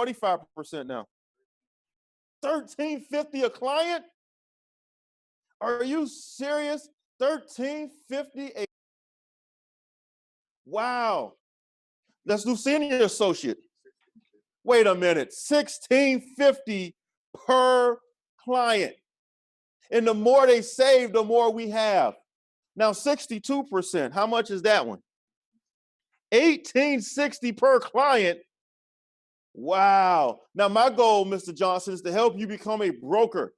25% now. $13.50 a client? Are you serious? $13.50 a wow. Let's do senior associate. Wait a minute. $16.50 per client. And the more they save, the more we have. Now 62%. How much is that one? $18.60 per client. Wow. Now my goal, Mr. Johnson, is to help you become a broker.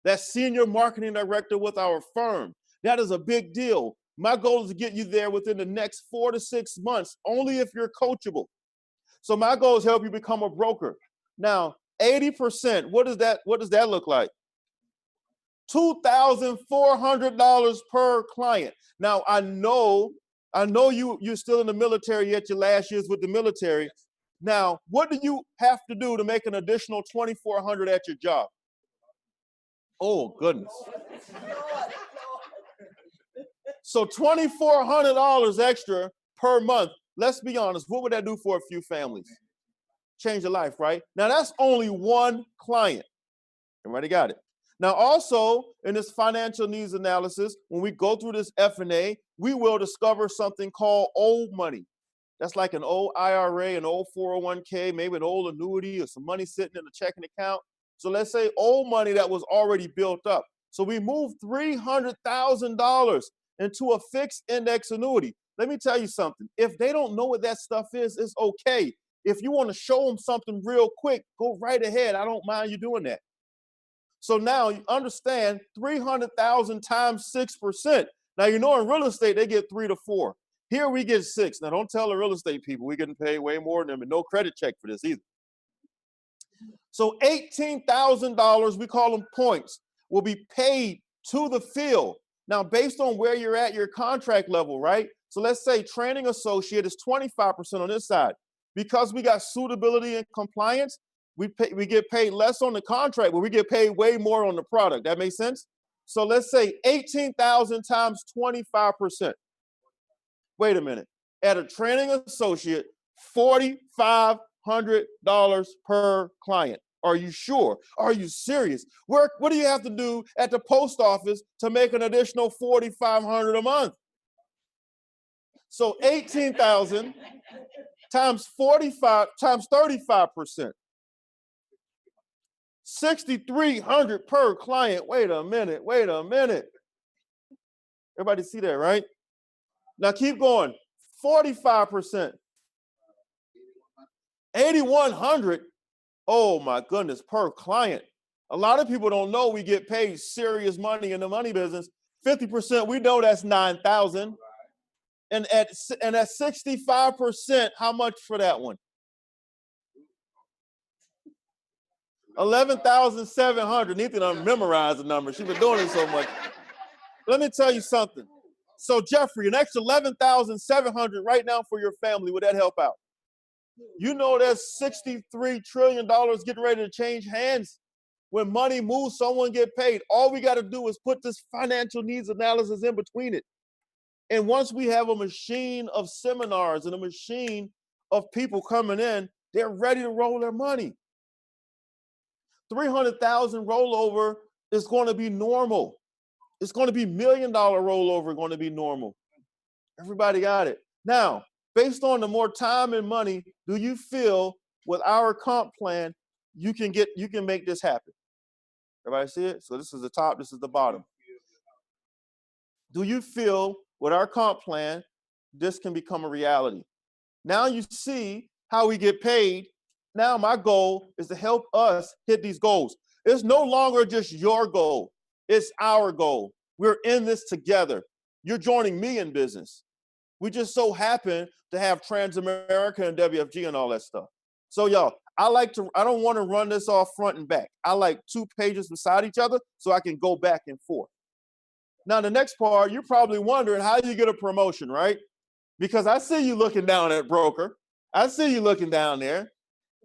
That's senior marketing director with our firm. That is a big deal. My goal is to get you there within the next 4 to 6 months, only if you're coachable. So my goal is to help you become a broker. Now, 80%, what does that look like? $2,400 per client. Now, I know you're still in the military, yet your last year's with the military. Now, what do you have to do to make an additional $2,400 at your job? Oh, goodness. So $2,400 extra per month. Let's be honest. What would that do for a few families? Change your life, right? Now, that's only one client. Everybody got it? Now, also, in this financial needs analysis, when we go through this F&A, we will discover something called old money. That's like an old IRA, an old 401k, maybe an old annuity or some money sitting in a checking account. So let's say old money that was already built up. So we moved $300,000 into a fixed index annuity. Let me tell you something. If they don't know what that stuff is, it's okay. If you want to show them something real quick, go right ahead. I don't mind you doing that. So now you understand 300,000 times 6%. Now, you know, in real estate, they get 3 to 4. Here we get 6. Now, don't tell the real estate people we're getting paid way more than them and no credit check for this either. So $18,000, we call them points, will be paid to the field. Now, based on where you're at, your contract level, right? So let's say training associate is 25% on this side. Because we got suitability and compliance, we get paid less on the contract, but we get paid way more on the product. That makes sense? So let's say 18,000 times 25%. Wait a minute. At a training associate, $4,500 per client. Are you sure? Are you serious? What do you have to do at the post office to make an additional $4,500 a month? So 18,000 times 45 times 35%. 6,300 per client. Wait a minute. Everybody see that, right? Now keep going. 45%. 8,100. Oh my goodness, per client. A lot of people don't know we get paid serious money in the money business. 50%, we know that's 9,000. And at 65%, how much for that one? 11,700. Nathan done memorized the number. She's been doing it so much. Let me tell you something. So Jeffrey, an extra 11,700 right now for your family, would that help out? You know there's $63 trillion getting ready to change hands. When money moves, someone get paid. All we got to do is put this financial needs analysis in between it. And once we have a machine of seminars and a machine of people coming in, they're ready to roll their money. 300,000 rollover is going to be normal. It's going to be $1 million rollover going to be normal. Everybody got it. Now, based on the more time and money, do you feel with our comp plan, you can make this happen? Everybody see it? So this is the top, this is the bottom. Do you feel with our comp plan, this can become a reality? Now you see how we get paid. Now my goal is to help us hit these goals. It's no longer just your goal. It's our goal. We're in this together. You're joining me in business. We just so happen to have Transamerica and WFG and all that stuff. So y'all, I don't want to run this off front and back. I like 2 pages beside each other so I can go back and forth. Now the next part, you're probably wondering how you get a promotion, right? Because I see you looking down at broker. I see you looking down there.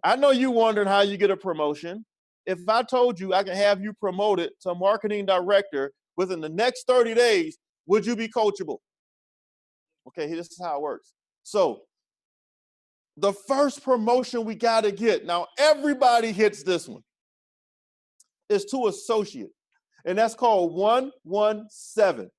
I know you wondering how you get a promotion. If I told you I can have you promoted to marketing director within the next 30 days, would you be coachable? Okay, this is how it works. So The first promotion we got to get, now everybody hits this one, is to associate. And that's called 117.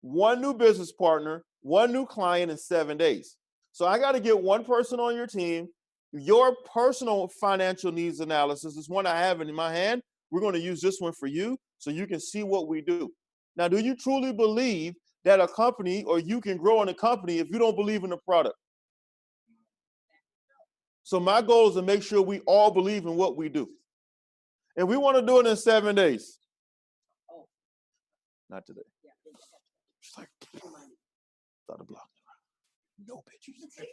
One new business partner, one new client in 7 days. So I got to get one person on your team. Your personal financial needs analysis is one I have in my hand. We're going to use this one for you so you can see what we do. Now, do you truly believe that a company or you can grow in a company if you don't believe in the product? So my goal is to make sure we all believe in what we do. And we want to do it in 7 days. Not today. She's like, thought of blocking. No bitches.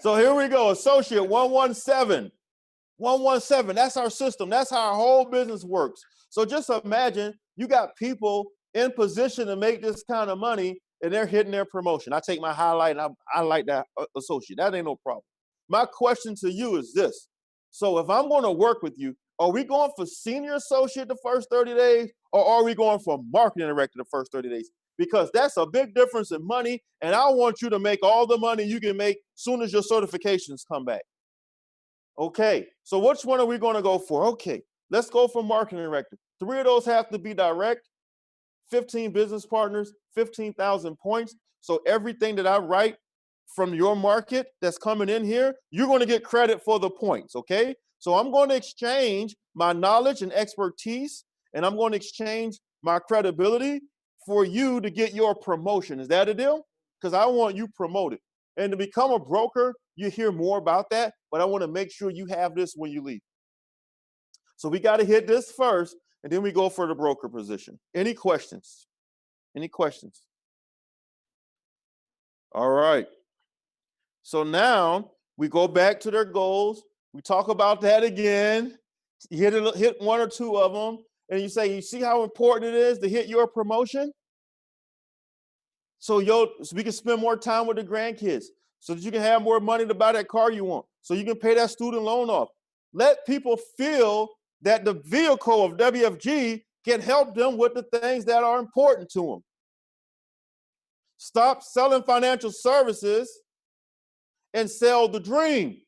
So here we go. Associate 117. 117. That's our system. That's how our whole business works. So just imagine you got people in position to make this kind of money and they're hitting their promotion. I take my highlight and I like that associate. That ain't no problem. My question to you is this. So if I'm going to work with you, are we going for senior associate the first 30 days or are we going for marketing director the first 30 days? Because that's a big difference in money, and I want you to make all the money you can make soon as your certifications come back. Okay, so which one are we going to go for? Okay, let's go for marketing director. 3 of those have to be direct, 15 business partners, 15,000 points. So everything that I write from your market that's coming in here, you're going to get credit for the points, okay? So I'm going to exchange my knowledge and expertise, and I'm going to exchange my credibility for you to get your promotion. Is that a deal? Because I want you promoted. And to become a broker, you hear more about that, but I want to make sure you have this when you leave. So we got to hit this first, and then we go for the broker position. Any questions? Any questions? All right. So now we go back to their goals. We talk about that again. You hit 1 or 2 of them, and you say, you see how important it is to hit your promotion? So we can spend more time with the grandkids so that you can have more money to buy that car you want, so you can pay that student loan off. Let people feel that the vehicle of WFG can help them with the things that are important to them. Stop selling financial services and sell the dream.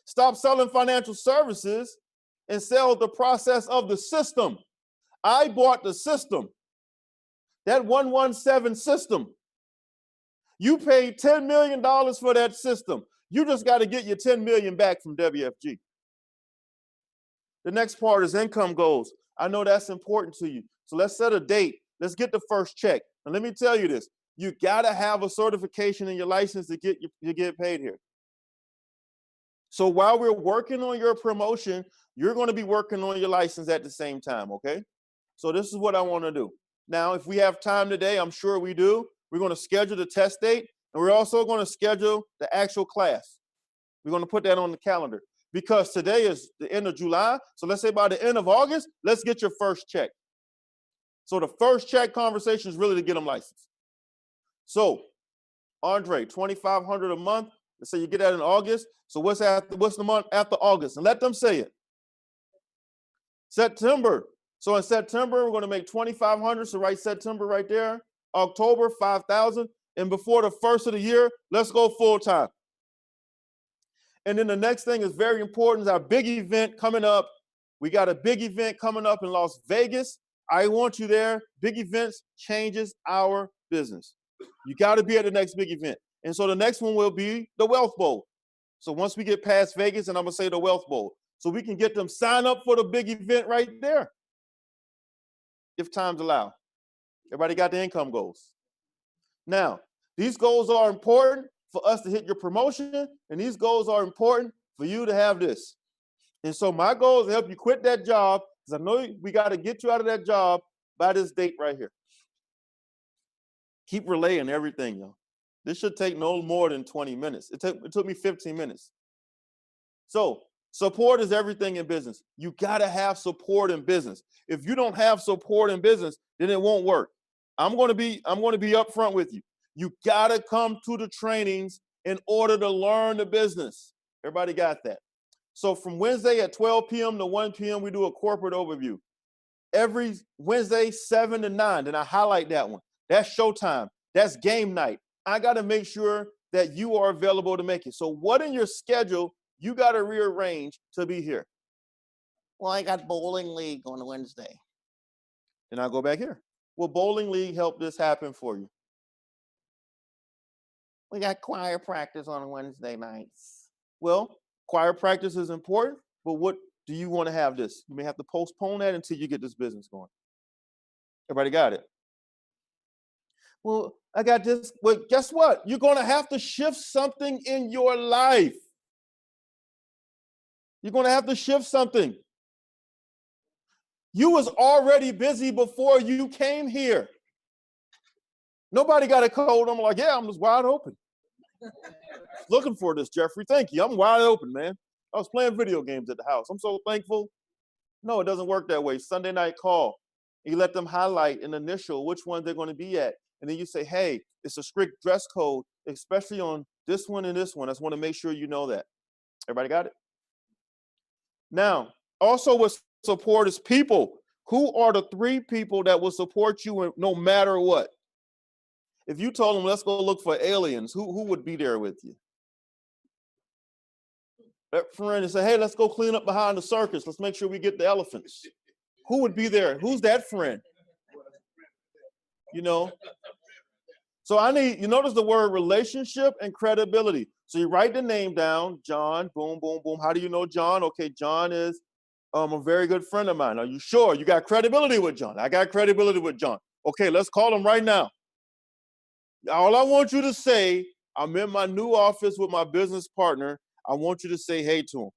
Stop selling financial services and sell the process of the system. I bought the system. That 117 system. You paid $10 million for that system. You just got to get your $10 million back from WFG. The next part is income goals. I know that's important to you. So let's set a date. Let's get the first check. And let me tell you this. You got to have a certification in your license to get paid here. So while we're working on your promotion, you're going to be working on your license at the same time, okay? So this is what I want to do. Now, if we have time today, I'm sure we do, we're going to schedule the test date, and we're also going to schedule the actual class. We're going to put that on the calendar because today is the end of July. So let's say by the end of August, let's get your first check. So the first check conversation is really to get them licensed. So, Andre, $2,500 a month. Let's say you get that in August. So what's the month after August? And let them say it. September. So in September, we're going to make $2,500. So write September right there. October, $5,000. And before the first of the year, let's go full time. And then the next thing is very important is our big event coming up. We got a big event coming up in Las Vegas. I want you there. Big events changes our business. You got to be at the next big event. And so the next one will be the Wealth Bowl. So once we get past Vegas, and I'm going to say the Wealth Bowl, so we can get them sign up for the big event right there, if times allow. Everybody got the income goals. Now, these goals are important for us to hit your promotion, and these goals are important for you to have this. And so my goal is to help you quit that job, because I know we got to get you out of that job by this date right here. Keep relaying everything, y'all. This should take no more than 20 minutes. It took me 15 minutes. So support is everything in business. You got to have support in business. If you don't have support in business, then it won't work. I'm going to be upfront with you. You got to come to the trainings in order to learn the business. Everybody got that? So from Wednesday at 12 p.m. to 1 p.m., we do a corporate overview. Every Wednesday, 7 to 9, then I highlight that one. That's showtime. That's game night. I got to make sure that you are available to make it. So what in your schedule you got to rearrange to be here? Well, I got bowling league on Wednesday. And I'll go back here. Will bowling league help this happen for you? We got choir practice on Wednesday nights. Well, choir practice is important, but what do you want to have this? You may have to postpone that until you get this business going. Everybody got it? Well, I got this. Well, guess what? You're going to have to shift something in your life. You're going to have to shift something. You was already busy before you came here. Nobody got a code. I'm like, yeah, I'm just wide open. Looking for this, Jeffrey. Thank you. I'm wide open, man. I was playing video games at the house. I'm so thankful. No, it doesn't work that way. Sunday night call. You let them highlight and initial which one they're going to be at. And then you say, hey, it's a strict dress code, especially on this one and this one. I just want to make sure you know that. Everybody got it? Now, also what support is people. Who are the 3 people that will support you no matter what? If you told them, let's go look for aliens, who would be there with you? That friend and say, hey, let's go clean up behind the circus. Let's make sure we get the elephants. Who would be there? Who's that friend? You know? So you notice the word relationship and credibility. So you write the name down, John, boom, boom, boom. How do you know John? Okay, John is a very good friend of mine. Are you sure? You got credibility with John. I got credibility with John. Okay, let's call him right now. All I want you to say, I'm in my new office with my business partner. I want you to say hey to him.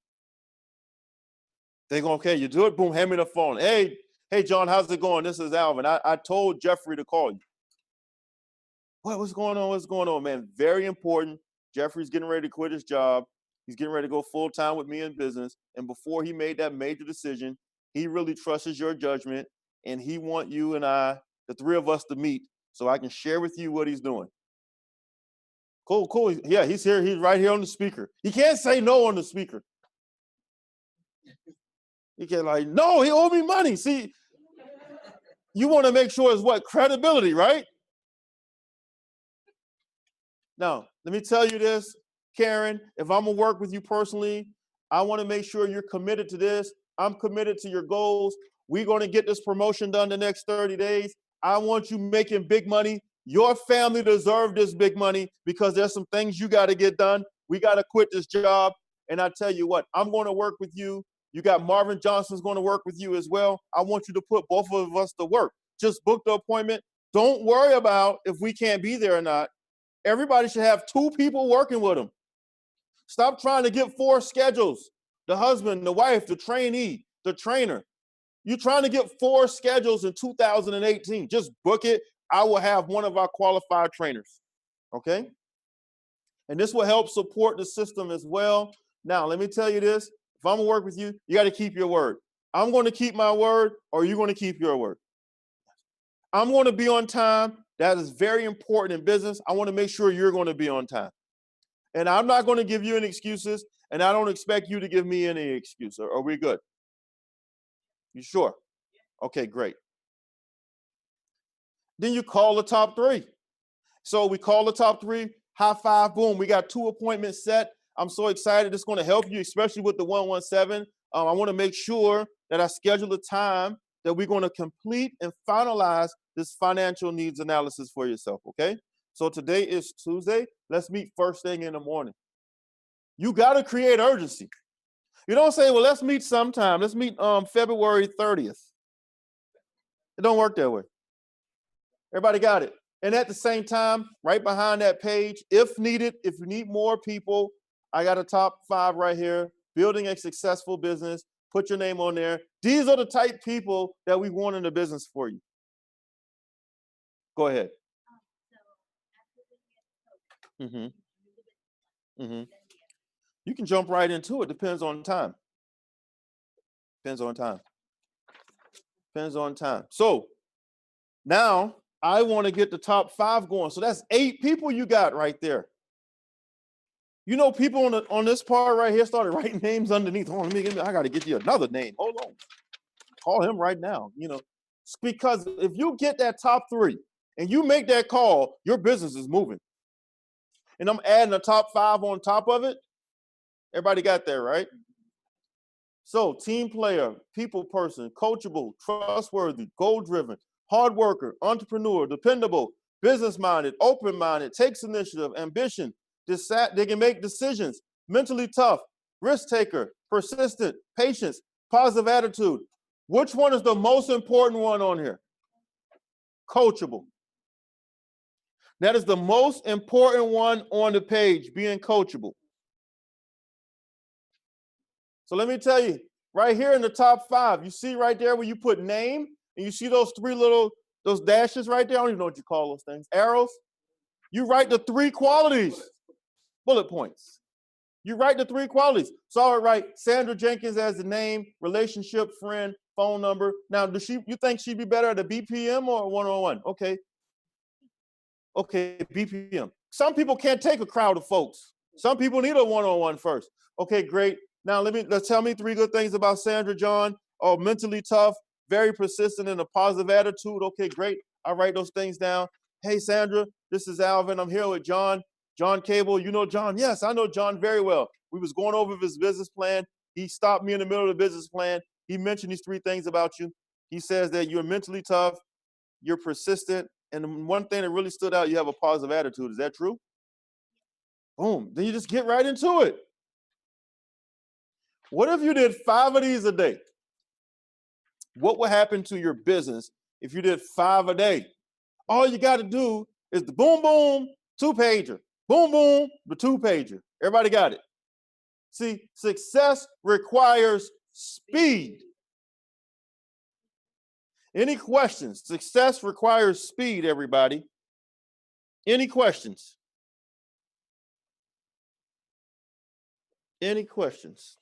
They go, okay, you do it, boom, hand me the phone. Hey, John, how's it going? This is Alvin. I told Jeffrey to call you. What's going on? What's going on, man? Very important. Jeffrey's getting ready to quit his job. He's getting ready to go full time with me in business. And before he made that major decision, he really trusts your judgment. And he wants you and I, the 3 of us, to meet so I can share with you what he's doing. Cool. Yeah, he's here. He's right here on the speaker. He can't say no on the speaker. He can't no, he owed me money. See, you want to make sure it's what? Credibility, right? Now, let me tell you this, Karen, if I'm going to work with you personally, I want to make sure you're committed to this. I'm committed to your goals. We're going to get this promotion done the next 30 days. I want you making big money. Your family deserves this big money because there's some things you got to get done. We got to quit this job. And I tell you what, I'm going to work with you. You got Marvin Johnson's going to work with you as well. I want you to put both of us to work. Just book the appointment. Don't worry about if we can't be there or not. Everybody should have 2 people working with them. Stop trying to get 4 schedules. The husband, the wife, the trainee, the trainer. You're trying to get 4 schedules in 2018. Just book it. I will have one of our qualified trainers. Okay? And this will help support the system as well. Now, let me tell you this. If I'm going to work with you, you got to keep your word. I'm going to keep my word, or you're going to keep your word. I'm going to be on time. That is very important in business. I want to make sure you're going to be on time. And I'm not going to give you any excuses, and I don't expect you to give me any excuse. Are we good? You sure? Okay, great. Then you call the top 3. So we call the top 3, high five, boom. We got 2 appointments set. I'm so excited. It's going to help you, especially with the 117. I want to make sure that I schedule a time that we're going to complete and finalize this financial needs analysis for yourself, okay? So today is Tuesday. Let's meet first thing in the morning. You got to create urgency. You don't say, well, let's meet sometime. Let's meet February 30th. It don't work that way. Everybody got it? And at the same time, right behind that page, if needed, if you need more people, I got a top 5 right here. Building a successful business. Put your name on there. These are the type people that we want in the business for you. Go ahead. You can jump right into it. Depends on time. Depends on time. Depends on time. So now I want to get the top 5 going. So that's 8 people you got right there. You know, people on this part right here started writing names underneath. Oh, I got to get you another name. Hold on. Call him right now. You know, because if you get that top 3 and you make that call, your business is moving. and I'm adding a top 5 on top of it. Everybody got there, right? So team player, people person, coachable, trustworthy, goal-driven, hard worker, entrepreneur, dependable, business-minded, open-minded, takes initiative, ambition, they can make decisions, mentally tough, risk taker, persistent, patience, positive attitude. Which one is the most important one on here? Coachable. That is the most important one on the page, being coachable. So let me tell you, right here in the top 5, you see right there where you put name, and you see those 3 little, those dashes right there? I don't even know what you call those things. Arrows? You write the 3 qualities, bullet points. You write the 3 qualities. So I would write Sandra Jenkins as the name, relationship, friend, phone number. Now, you think she'd be better at a BPM or a one-on-one? Okay. Okay, BPM. Some people can't take a crowd of folks. Some people need a one-on-one first. Okay, great. Now let's tell me 3 good things about Sandra John. Oh, mentally tough, very persistent, and a positive attitude. Okay, great. I write those things down. Hey, Sandra, this is Alvin. I'm here with John. John Cable. You know John? Yes, I know John very well. We was going over his business plan. He stopped me in the middle of the business plan. He mentioned these 3 things about you. He says that you're mentally tough, you're persistent, and one thing that really stood out, you have a positive attitude. Is that true? Boom. Then you just get right into it. What if you did 5 of these a day? What would happen to your business if you did 5 a day? All you got to do is the boom, boom, 2-pager. Boom, boom, the 2-pager. Everybody got it? See, success requires speed. Any questions? Success requires speed, everybody. Any questions? Any questions?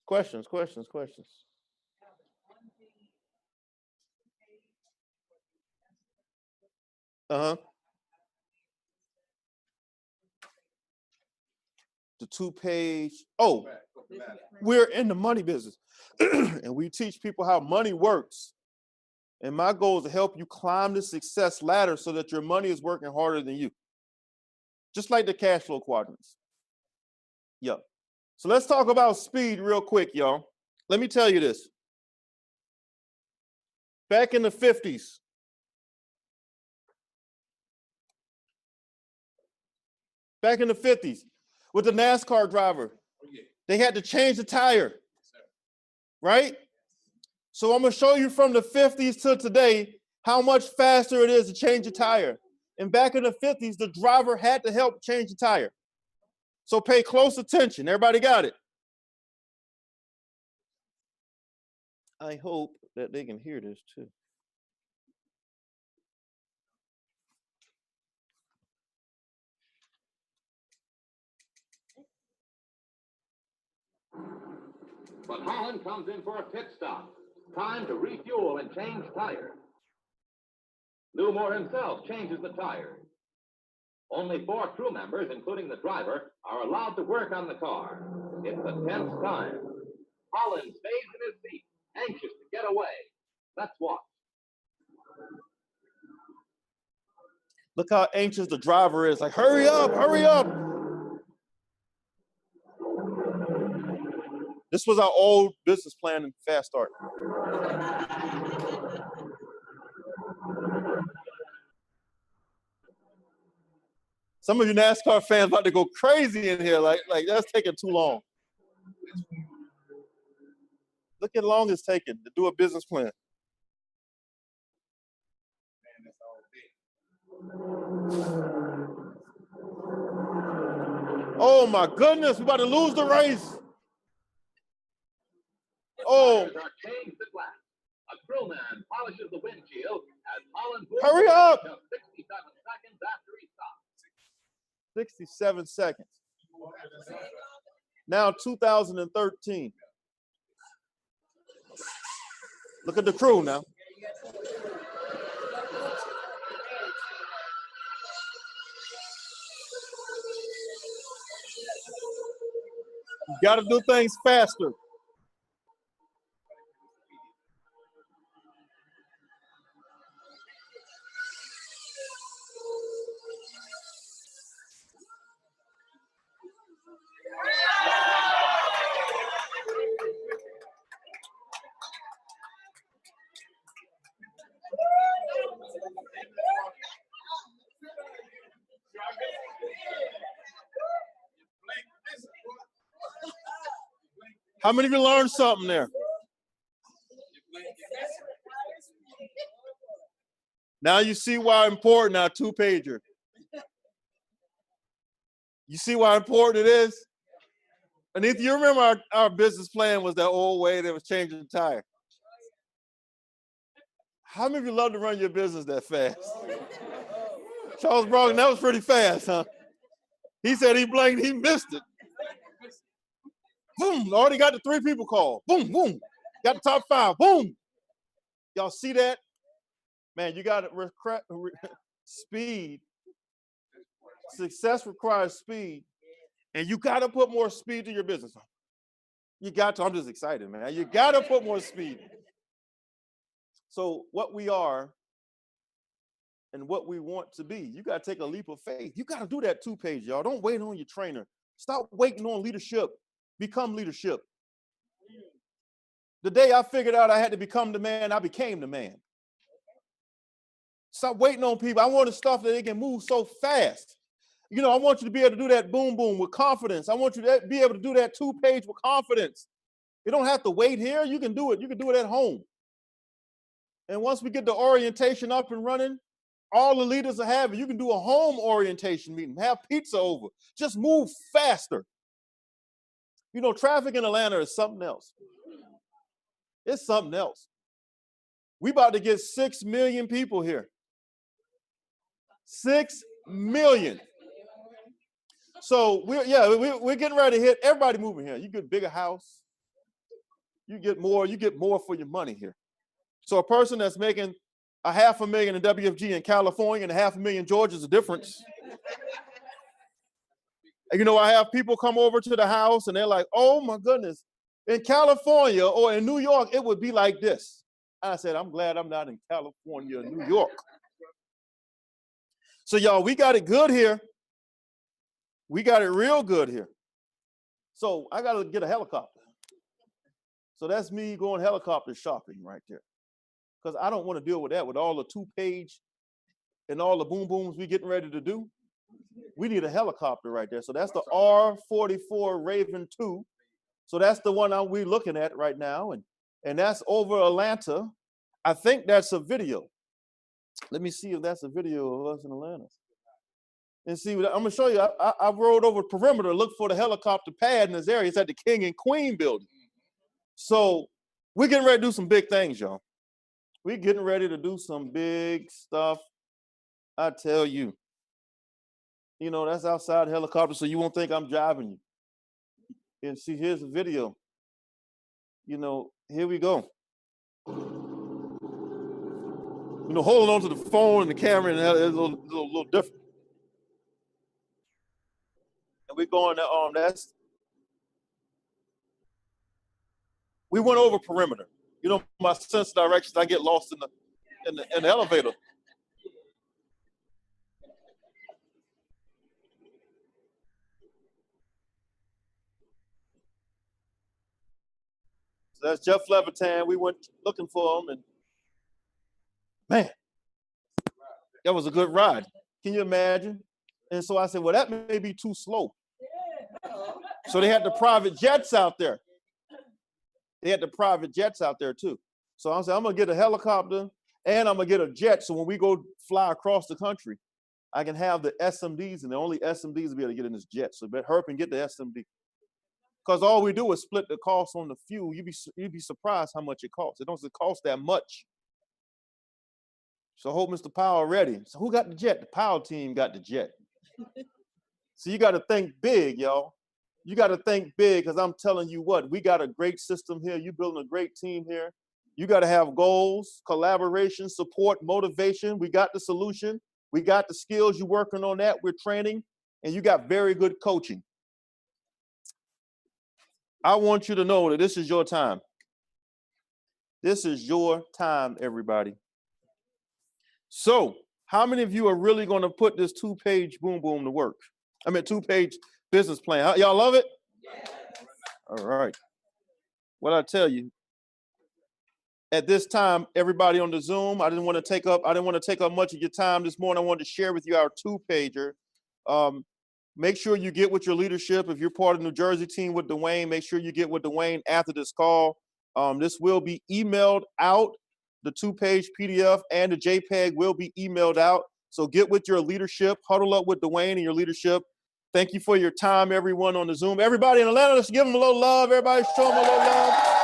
Questions. Uh-huh. The 2-page. Oh, we're in the money business. And we teach people how money works. And my goal is to help you climb the success ladder so that your money is working harder than you. Just like the cash flow quadrants. Yep. So let's talk about speed real quick, y'all. Let me tell you this. Back in the 50s, with the NASCAR driver, they had to change the tire, right? So I'm going to show you from the 50s to today how much faster it is to change a tire. And back in the 50s, the driver had to help change the tire. So pay close attention. Everybody got it? I hope that they can hear this too. But Holland comes in for a pit stop. Time to refuel and change tires. Newmore himself changes the tires. Only 4 crew members, including the driver, are allowed to work on the car. It's a tense time. Holland stays in his seat, anxious to get away. Let's watch. Look how anxious the driver is. Like, hurry up, hurry up. This was our old business plan and fast start. Some of you NASCAR fans about to go crazy in here. Like that's taking too long. Look at how long it's taking to do a business plan. Oh my goodness, we're about to lose the race. Oh. A crewman polishes the windshield as Holland hurry up. 67 seconds after he stops. 67 seconds. Now 2013. Look at the crew now. You got to do things faster. How many of you learned something there? Now you see why important our two-pager. You see why important it is? And if you remember, our business plan was that old way that was changing the tire. How many of you love to run your business that fast? Charles Brogan, that was pretty fast, huh? He said he blanked, he missed it. Boom, already got the 3 people call. Boom, boom. Got the top 5, boom. Y'all see that? Man, you got to speed. Success requires speed. And you got to put more speed to your business. You got to, I'm just excited, man. You got to put more speed. So what we are and what we want to be, you got to take a leap of faith. You got to do that 2-page, y'all. Don't wait on your trainer. Stop waiting on leadership. Become leadership. The day I figured out I had to become the man, I became the man. Stop waiting on people. I want stuff that they can move so fast. You know, I want you to be able to do that boom, boom with confidence. I want you to be able to do that 2-page with confidence. You don't have to wait here. You can do it. You can do it at home. And once we get the orientation up and running, all the leaders will have it. You can do a home orientation meeting, have pizza over. Just move faster. You know, traffic in Atlanta is something else. It's something else. We about to get 6 million people here. 6 million. So we're getting ready to hit everybody moving here. You get a bigger house. You get more for your money here. So a person that's making $500,000 in WFG in California and $500,000 in Georgia is a difference. And you know, I have people come over to the house and they're like, oh my goodness, in California or in New York, it would be like this. And I said, I'm glad I'm not in California or New York. So y'all, we got it good here. We got it real good here. So I got to get a helicopter. So that's me going helicopter shopping right there. Because I don't want to deal with that, with all the 2-page and all the boom booms we getting ready to do. We need a helicopter right there. So that's the R44 Raven 2. So that's the one we're looking at right now. And that's over Atlanta. I think that's a video. Let me see if that's a video of us in Atlanta. And see, I'm going to show you. I rode over perimeter, looked for the helicopter pad in this area. It's at the King and Queen building. So we're getting ready to do some big things, y'all. We're getting ready to do some big stuff. I tell you. You know, that's outside the helicopter, so you won't think I'm driving you. And see, here's a video. You know, here we go. You know, holding on to the phone and the camera and it's a little different. And we're going to, we went over perimeter. You know, my sense of directions, I get lost in the elevator. So that's Jeff Levitan. We went looking for him, and man, that was a good ride. Can you imagine? And so I said, well, that may be too slow. So they had the private jets out there. They had the private jets out there too. So I said, I'm gonna get a helicopter and I'm gonna get a jet. So when we go fly across the country, I can have the SMDs, and the only SMDs will be able to get in this jet. So hurry up and get the SMD. Because all we do is split the cost on the fuel. You'd be surprised how much it costs. It doesn't cost that much. So hope Mr. Powell ready. So who got the jet? The Powell team got the jet. So you got to think big, y'all. You got to think big, because I'm telling you what, we got a great system here. You're building a great team here. You got to have goals, collaboration, support, motivation. We got the solution. We got the skills. You're working on that. We're training, and you got very good coaching. I want you to know that this is your time. This is your time, everybody. So how many of you are really going to put this 2-page boom boom to work? I mean, 2-page business plan. Y'all love it? Yes. All right. What I tell you, at this time, everybody on the Zoom, I didn't want to take up much of your time this morning. I wanted to share with you our 2-pager. Make sure you get with your leadership. If you're part of the New Jersey team with Dwayne, make sure you get with Dwayne after this call. This will be emailed out. The 2-page PDF and the JPEG will be emailed out. So get with your leadership, huddle up with Dwayne and your leadership. Thank you for your time, everyone on the Zoom. Everybody in Atlanta, let's give them a little love. Everybody show them a little love.